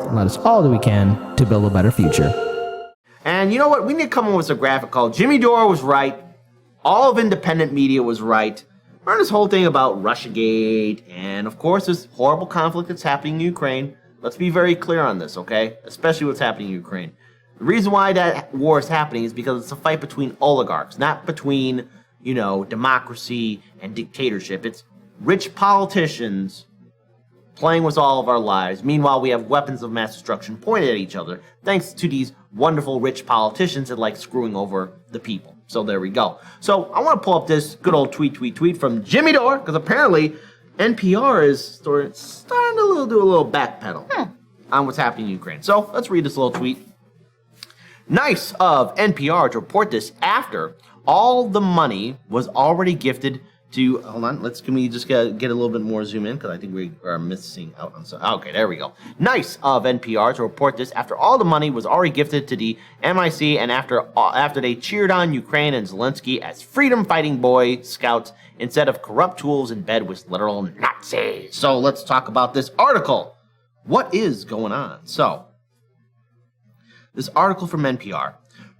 and let us all do we can to build a better future. And you know what? We need to come up with a graphic called Jimmy Dore was right. All of independent media was right. Learn this whole thing about Russiagate and, of course, this horrible conflict that's happening in Ukraine. Let's be very clear on this, okay? Especially what's happening in Ukraine. The reason why that war is happening is because it's a fight between oligarchs, not between, democracy and dictatorship. It's rich politicians playing with all of our lives. Meanwhile, we have weapons of mass destruction pointed at each other, thanks to these wonderful rich politicians that like screwing over the people. So there we go. So I want to pull up this good old tweet from Jimmy Dore, because apparently NPR is starting to do a little backpedal on what's happening in Ukraine. So let's read this little tweet. Nice of NPR to report this after all the money was already gifted to, hold on, can we just get a little bit more zoom in, because I think we are missing out on some. Okay, there we go. Nice of NPR to report this after all the money was already gifted to the MIC and after they cheered on Ukraine and Zelenskyy as freedom-fighting Boy Scouts instead of corrupt tools in bed with literal Nazis. So let's talk about this article. What is going on? So, this article from NPR.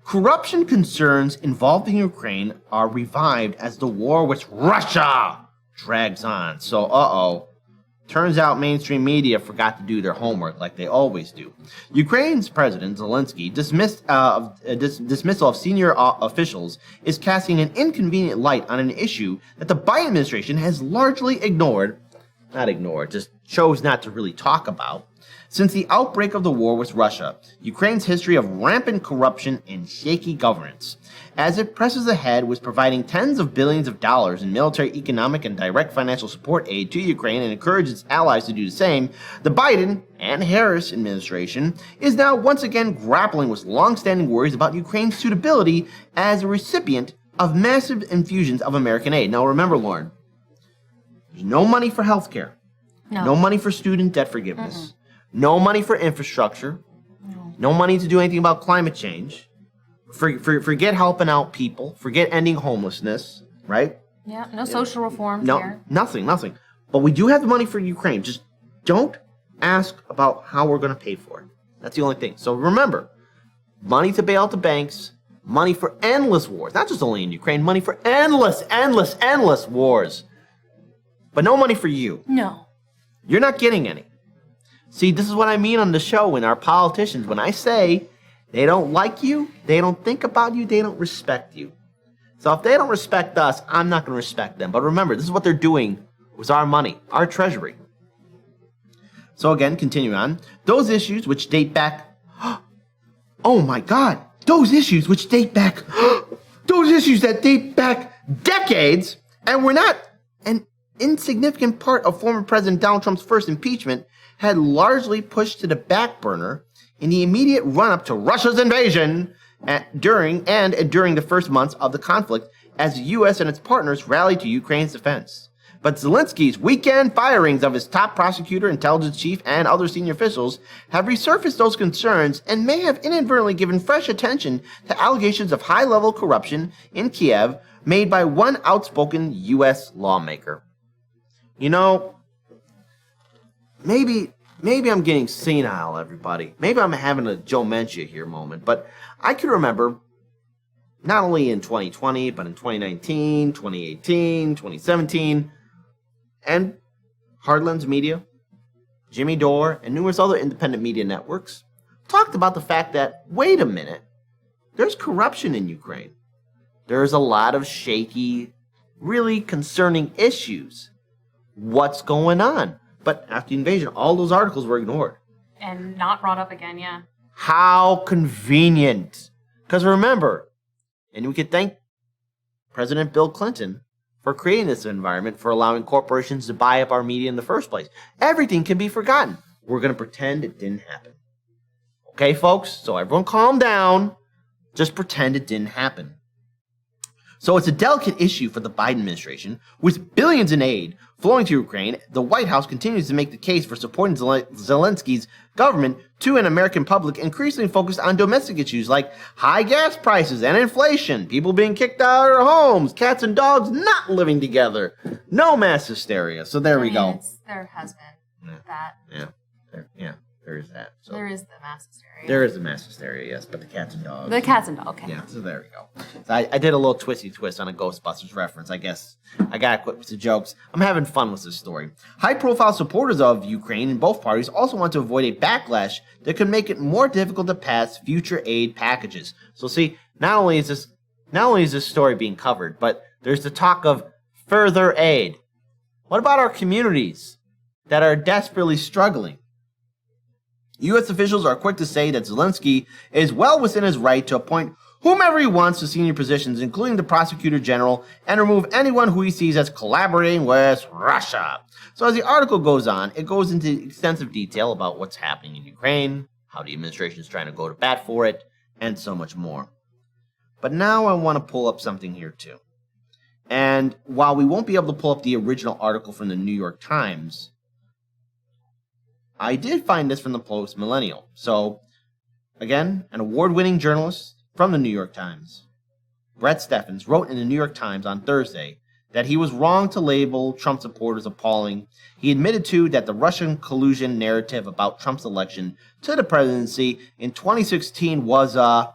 Corruption concerns involving Ukraine are revived as the war with Russia drags on. So, turns out mainstream media forgot to do their homework like they always do. Ukraine's President Zelenskyy dismissal of senior officials is casting an inconvenient light on an issue that the Biden administration has largely just chose not to really talk about. Since the outbreak of the war with Russia, Ukraine's history of rampant corruption and shaky governance. As it presses ahead with providing tens of billions of dollars in military, economic, and direct financial support aid to Ukraine and encourages its allies to do the same, the Biden and Harris administration is now once again grappling with long-standing worries about Ukraine's suitability as a recipient of massive infusions of American aid. Now remember, Lauren, there's no money for healthcare, no money for student debt forgiveness, no money for infrastructure, no money to do anything about climate change. Forget helping out people. Forget ending homelessness, right? Yeah, no social reforms here. Nothing. But we do have the money for Ukraine. Just don't ask about how we're going to pay for it. That's the only thing. So remember, money to bail out the banks, money for endless wars. Not just only in Ukraine, money for endless wars. But no money for you. No. You're not getting any. See, this is what I mean on the show when our politicians, when I say they don't like you, they don't think about you, they don't respect you. So if they don't respect us, I'm not going to respect them. But remember, this is what they're doing with our money, our treasury. So again, continuing on, those issues which date back, oh my God, those issues which date back, those issues that date back decades and were not an insignificant part of former President Donald Trump's first impeachment had largely pushed to the back burner in the immediate run-up to Russia's invasion during the first months of the conflict as the U.S. and its partners rallied to Ukraine's defense. But Zelensky's weekend firings of his top prosecutor, intelligence chief, and other senior officials have resurfaced those concerns and may have inadvertently given fresh attention to allegations of high-level corruption in Kiev made by one outspoken U.S. lawmaker. You know, maybe I'm getting senile, everybody. Maybe I'm having a Joe Mencia here moment, but I can remember not only in 2020, but in 2019, 2018, 2017, and Hardlands Media, Jimmy Dore, and numerous other independent media networks talked about the fact that, wait a minute, there's corruption in Ukraine. There's a lot of shaky, really concerning issues. What's going on? But after the invasion, all those articles were ignored. And not brought up again, yeah. How convenient. Because remember, and we could thank President Bill Clinton for creating this environment, for allowing corporations to buy up our media in the first place. Everything can be forgotten. We're going to pretend it didn't happen. Okay, folks? So everyone calm down. Just pretend it didn't happen. So it's a delicate issue for the Biden administration. With billions in aid flowing to Ukraine, the White House continues to make the case for supporting Zelensky's government to an American public increasingly focused on domestic issues like high gas prices and inflation, people being kicked out of their homes, cats and dogs not living together, no mass hysteria. So there we go. There has been that. There There is that. So There is the mass hysteria. there is a mass hysteria, yes, but the cats and dogs. The cats and dog. Okay. Yeah, so there we go. So I did a little twisty twist on a Ghostbusters reference, I guess. I gotta quit with the jokes. I'm having fun with this story. High-profile supporters of Ukraine in both parties also want to avoid a backlash that could make it more difficult to pass future aid packages. So see, not only is this story being covered, but there's the talk of further aid. What about our communities that are desperately struggling? U.S. officials are quick to say that Zelenskyy is well within his right to appoint whomever he wants to senior positions, including the prosecutor general, and remove anyone who he sees as collaborating with Russia. So as the article goes on, it goes into extensive detail about what's happening in Ukraine, how the administration is trying to go to bat for it, and so much more. But now I want to pull up something here too. And while we won't be able to pull up the original article from the New York Times, I did find this from the Post Millennial. So, again, an award-winning journalist from the New York Times, Brett Steffens, wrote in the New York Times on Thursday that he was wrong to label Trump supporters appalling. He admitted, too, that the Russian collusion narrative about Trump's election to the presidency in 2016 was a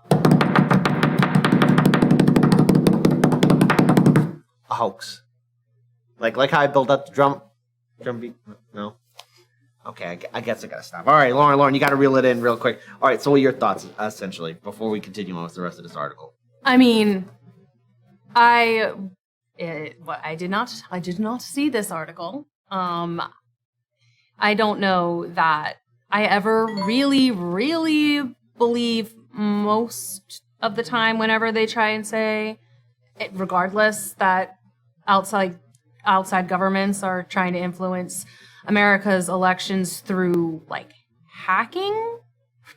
hoax. Like how I built up the drum beat? No? Okay, I guess I gotta stop. All right, Lauren, you gotta reel it in real quick. All right, so what are your thoughts, essentially, before we continue on with the rest of this article? I mean, I did not see this article. I don't know that I ever really believe most of the time whenever they try and say, regardless, that outside governments are trying to influence America's elections through like hacking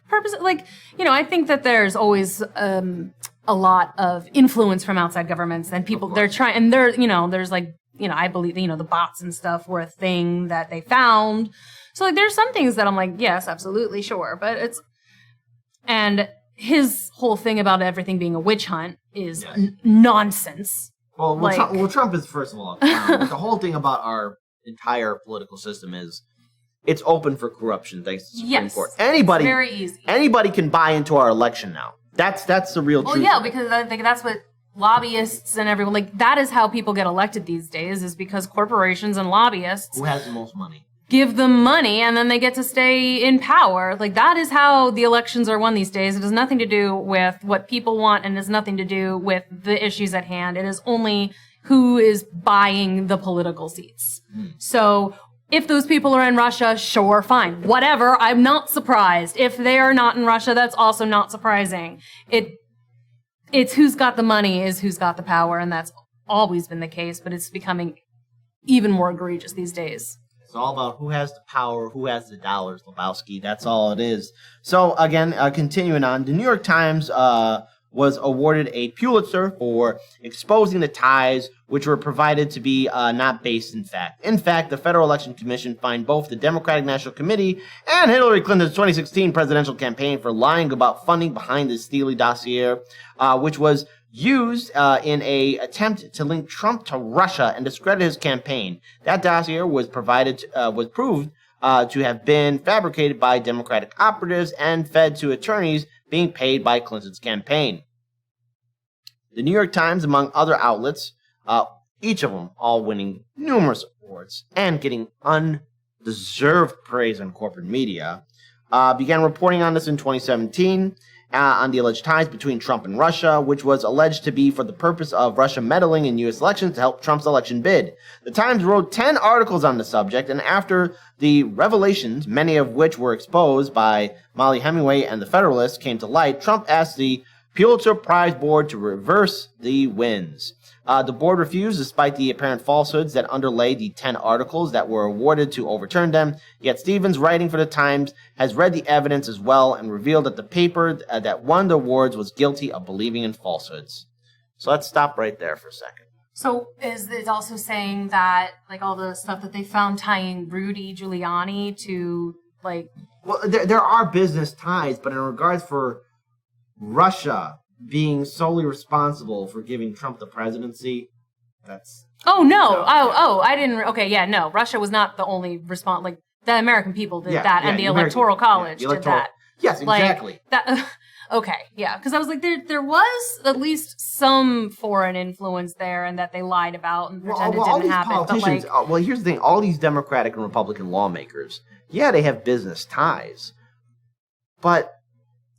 purposes. Like, I think that there's always a lot of influence from outside governments, and people they're trying, and there's like, I believe, the bots and stuff were a thing that they found. So like there's some things that I'm like, yes, absolutely, sure, but and his whole thing about everything being a witch hunt is nonsense. Well, Trump is, first of all, the whole thing about our entire political system is it's open for corruption thanks to the Supreme Court. Anybody, very easy. Anybody can buy into our election now. That's the real truth. Well, yeah, because I think that's what lobbyists and everyone, like, that is how people get elected these days, is because corporations and lobbyists who has the most money give them money, and then they get to stay in power. Like, that is how the elections are won these days. It has nothing to do with what people want, and it has nothing to do with the issues at hand. It is only who is buying the political seats. So if those people are in Russia, sure, fine. Whatever, I'm not surprised. If they are not in Russia, that's also not surprising. It's who's got the money is who's got the power, and that's always been the case, but it's becoming even more egregious these days. It's all about who has the power, who has the dollars, Lebowski. That's all it is. So, again, continuing on, the New York Times was awarded a Pulitzer for exposing the ties which were provided to be not based in fact. In fact, the Federal Election Commission fined both the Democratic National Committee and Hillary Clinton's 2016 presidential campaign for lying about funding behind the Steele dossier, which was used in an attempt to link Trump to Russia and discredit his campaign. That dossier was proved to have been fabricated by Democratic operatives and fed to attorneys being paid by Clinton's campaign. The New York Times, among other outlets, each of them all winning numerous awards and getting undeserved praise in corporate media, began reporting on this in 2017 on the alleged ties between Trump and Russia, which was alleged to be for the purpose of Russia meddling in U.S. elections to help Trump's election bid. The Times wrote 10 articles on the subject, and after the revelations, many of which were exposed by Molly Hemingway and the Federalist, came to light, Trump asked the Pulitzer Prize Board to reverse the wins. The board refused, despite the apparent falsehoods that underlay the 10 articles that were awarded, to overturn them. Yet Stevens, writing for the Times, has read the evidence as well and revealed that the paper that won the awards was guilty of believing in falsehoods. So let's stop right there for a second. So is it also saying that, like, all the stuff that they found tying Rudy Giuliani to, like... Well, there are business ties, but in regards for Russia being solely responsible for giving Trump the presidency, that's... Oh, no. I didn't... Okay, yeah, no. Russia was not the only The American people did Yeah, that, yeah, and the the American- Electoral College yeah, did that. Yes, exactly. Like, that. Okay, yeah, because I was like, there was at least some foreign influence there, and that they lied about and pretended all didn't these happen. politicians. But like, Well, here's the thing: all these Democratic and Republican lawmakers, yeah, they have business ties, but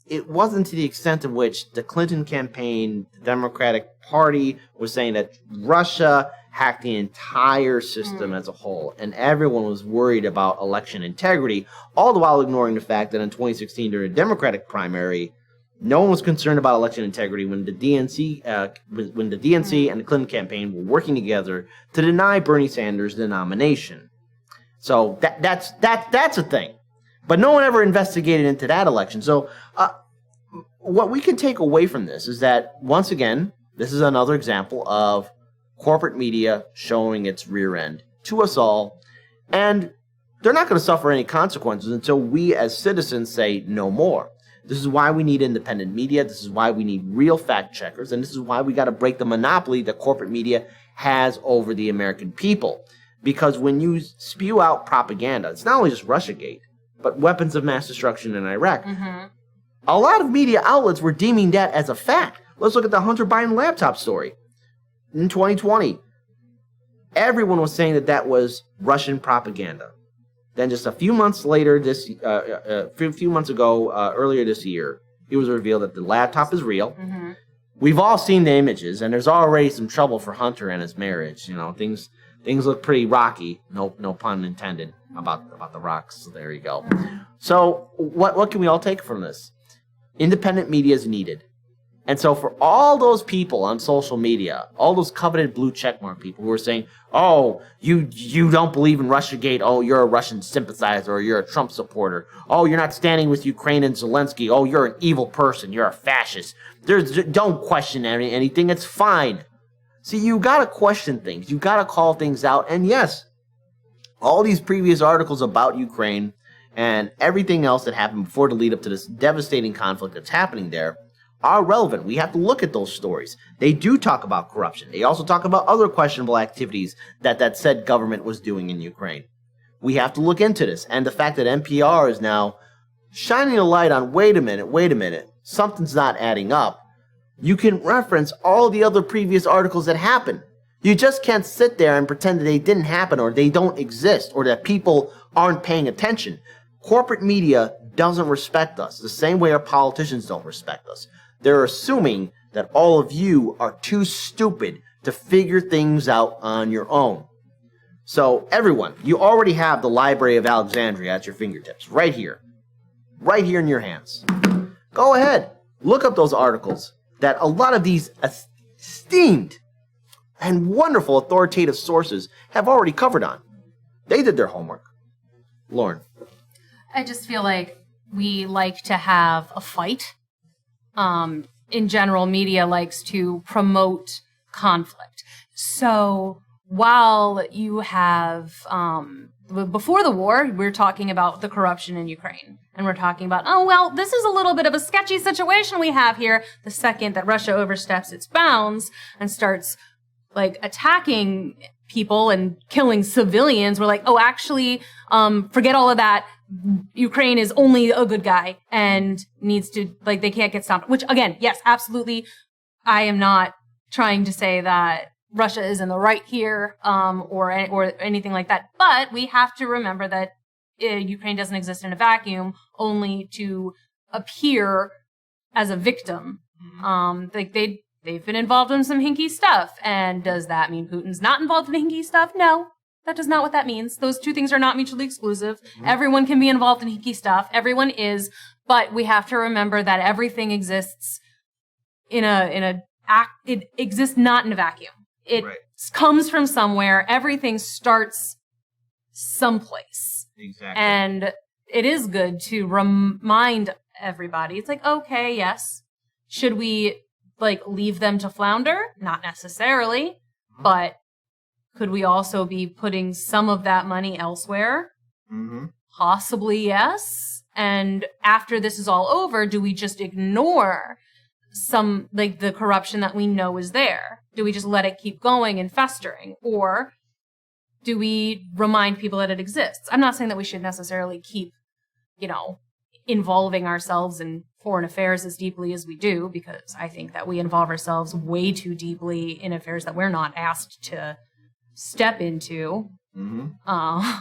it wasn't to the extent in which the Clinton campaign, the Democratic Party, was saying that Russia hacked the entire system as a whole, and everyone was worried about election integrity, all the while ignoring the fact that in 2016, during the Democratic primary, no one was concerned about election integrity when the DNC, and the Clinton campaign were working together to deny Bernie Sanders the nomination. So that's a thing. But no one ever investigated into that election. So what we can take away from this is that, once again, this is another example of corporate media showing its rear end to us all. And they're not going to suffer any consequences until we as citizens say no more. This is why we need independent media. This is why we need real fact checkers. And this is why we got to break the monopoly that corporate media has over the American people. Because when you spew out propaganda, it's not only just Russiagate, but weapons of mass destruction in Iraq. A lot of media outlets were deeming that as a fact. Let's look at the Hunter Biden laptop story. In 2020, everyone was saying that was Russian propaganda. Then just a few months later, earlier this year, it was revealed that the laptop is real. We've all seen the images, and there's already some trouble for Hunter and his marriage. You know, things look pretty rocky. No pun intended about the rocks. So there you go. So what can we all take from this? Independent media is needed. And so for all those people on social media, all those coveted blue checkmark people who are saying, oh, you don't believe in Russiagate, oh, you're a Russian sympathizer, or you're a Trump supporter, oh, you're not standing with Ukraine and Zelenskyy, oh, you're an evil person, you're a fascist. Don't question anything, it's fine. See, you gotta question things, you gotta call things out, and yes, all these previous articles about Ukraine and everything else that happened before the lead up to this devastating conflict that's happening there are relevant. We have to look at those stories. They do talk about corruption. They also talk about other questionable activities that said government was doing in Ukraine. We have to look into this. And the fact that NPR is now shining a light on, wait a minute, something's not adding up. You can reference all the other previous articles that happened. You just can't sit there and pretend that they didn't happen, or they don't exist, or that people aren't paying attention. Corporate media doesn't respect us the same way our politicians don't respect us. They're assuming that all of you are too stupid to figure things out on your own. So everyone, you already have the Library of Alexandria at your fingertips, right here in your hands. Go ahead, look up those articles that a lot of these esteemed and wonderful authoritative sources have already covered on. They did their homework. Lauren. I just feel like we like to have a fight. In general, media likes to promote conflict. So while you have, before the war, we're talking about the corruption in Ukraine. And we're talking about, oh, well, this is a little bit of a sketchy situation we have here. The second that Russia oversteps its bounds and starts, like, attacking people and killing civilians, we're like, oh, actually, forget all of that. Ukraine is only a good guy and needs to, like, they can't get stopped. Which, again, yes, absolutely. I am not trying to say that Russia is in the right here, or anything like that. But we have to remember that Ukraine doesn't exist in a vacuum, only to appear as a victim. They've been involved in some hinky stuff. And does that mean Putin's not involved in hinky stuff? No. That is not what that means. Those two things are not mutually exclusive. Everyone can be involved in hinky stuff. Everyone is. But we have to remember that everything exists it exists not in a vacuum. It comes from somewhere. Everything starts someplace. Exactly. And it is good to remind everybody. It's like, okay, yes. Should we, like, leave them to flounder? Not necessarily. But could we also be putting some of that money elsewhere? Possibly, yes. And after this is all over, do we just ignore some, like, the corruption that we know is there? Do we just let it keep going and festering? Or do we remind people that it exists? I'm not saying that we should necessarily keep, involving ourselves in foreign affairs as deeply as we do, because I think that we involve ourselves way too deeply in affairs that we're not asked to step into. Mm-hmm.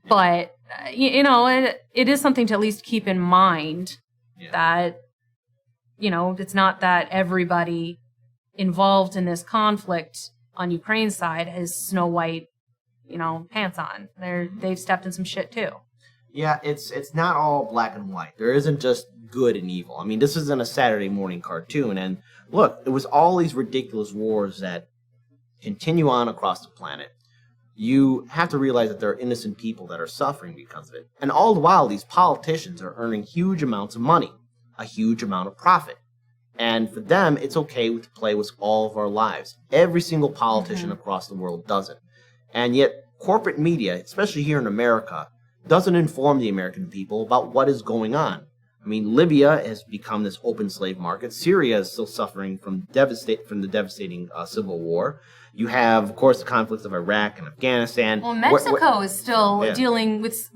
But, it is something to at least keep in mind that, it's not that everybody involved in this conflict on Ukraine's side has Snow White, pants on. They've stepped in some shit too. Yeah, it's not all black and white. There isn't just good and evil. I mean, this isn't a Saturday morning cartoon. And look, it was all these ridiculous wars that continue on across the planet. You have to realize that there are innocent people that are suffering because of it. And all the while, these politicians are earning huge amounts of money, a huge amount of profit. And for them, it's okay to play with all of our lives. Every single politician across the world does it. And yet, corporate media, especially here in America, doesn't inform the American people about what is going on. I mean, Libya has become this open slave market. Syria is still suffering from the devastating civil war. You have, of course, the conflicts of Iraq and Afghanistan. Well, Mexico is still dealing with,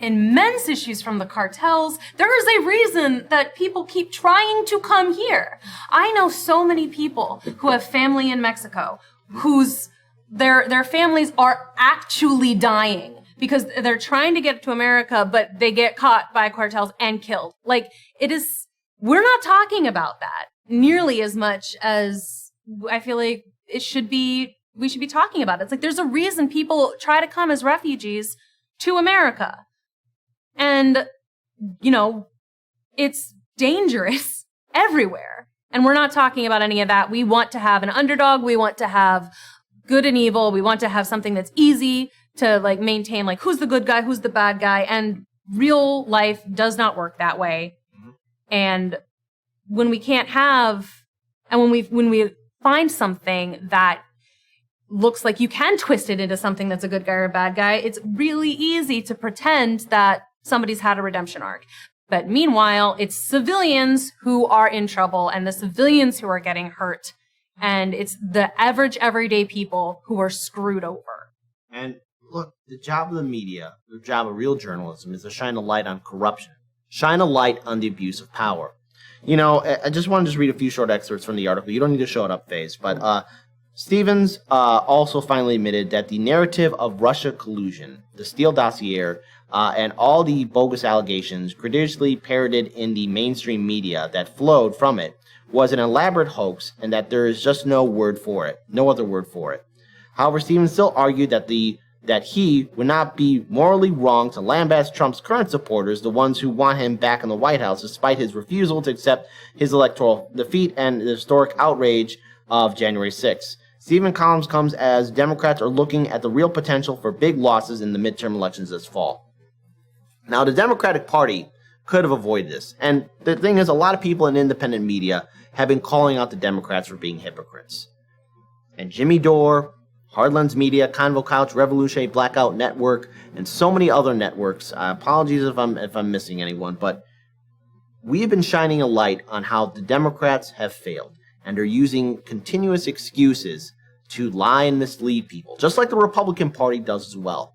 immense issues from the cartels. There is a reason that people keep trying to come here. I know so many people who have family in Mexico whose their families are actually dying because they're trying to get to America, but they get caught by cartels and killed. We're not talking about that nearly as much as I feel like we should be talking about it. It's like there's a reason people try to come as refugees to America. And, it's dangerous everywhere. And we're not talking about any of that. We want to have an underdog. We want to have good and evil. We want to have something that's easy to maintain, who's the good guy, who's the bad guy. And real life does not work that way. And when we can't have, and when we find something that looks like you can twist it into something that's a good guy or a bad guy, it's really easy to pretend that somebody's had a redemption arc. But meanwhile, it's civilians who are in trouble and the civilians who are getting hurt. And it's the average, everyday people who are screwed over. And look, the job of the media, the job of real journalism is to shine a light on corruption. Shine a light on the abuse of power. I just want to read a few short excerpts from the article. You don't need to show it up, FaZe. But Stevens also finally admitted that the narrative of Russia collusion, the Steele dossier, and all the bogus allegations gratuitously parroted in the mainstream media that flowed from it was an elaborate hoax, and that there is just no other word for it. However, Stevens still argued that he would not be morally wrong to lambaste Trump's current supporters, the ones who want him back in the White House, despite his refusal to accept his electoral defeat and the historic outrage of January 6th. Stevens' columns comes as Democrats are looking at the real potential for big losses in the midterm elections this fall. Now, the Democratic Party could have avoided this. And the thing is, a lot of people in independent media have been calling out the Democrats for being hypocrites. And Jimmy Dore, Hardlands Media, Convo Couch, Revolutionary Blackout Network, and so many other networks. Apologies if I'm missing anyone, but we have been shining a light on how the Democrats have failed, and are using continuous excuses to lie and mislead people, just like the Republican Party does as well.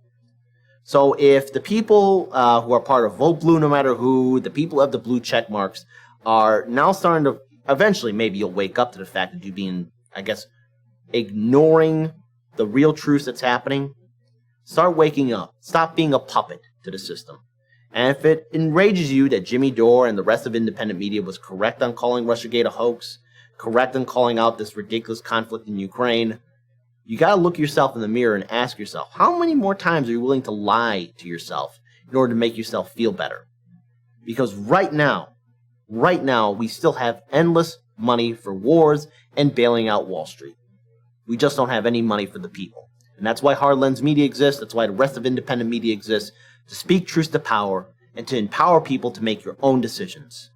So if the people who are part of Vote Blue No Matter Who, the people who have the blue check marks, are now starting to, eventually maybe you'll wake up to the fact that you've been, ignoring the real truth that's happening. Start waking up. Stop being a puppet to the system. And if it enrages you that Jimmy Dore and the rest of independent media was correct on calling Russiagate a hoax, correct on calling out this ridiculous conflict in Ukraine, you got to look yourself in the mirror and ask yourself, how many more times are you willing to lie to yourself in order to make yourself feel better? Because right now, we still have endless money for wars and bailing out Wall Street. We just don't have any money for the people. And that's why Hardlands Media exists. That's why the rest of independent media exists, to speak truth to power and to empower people to make your own decisions.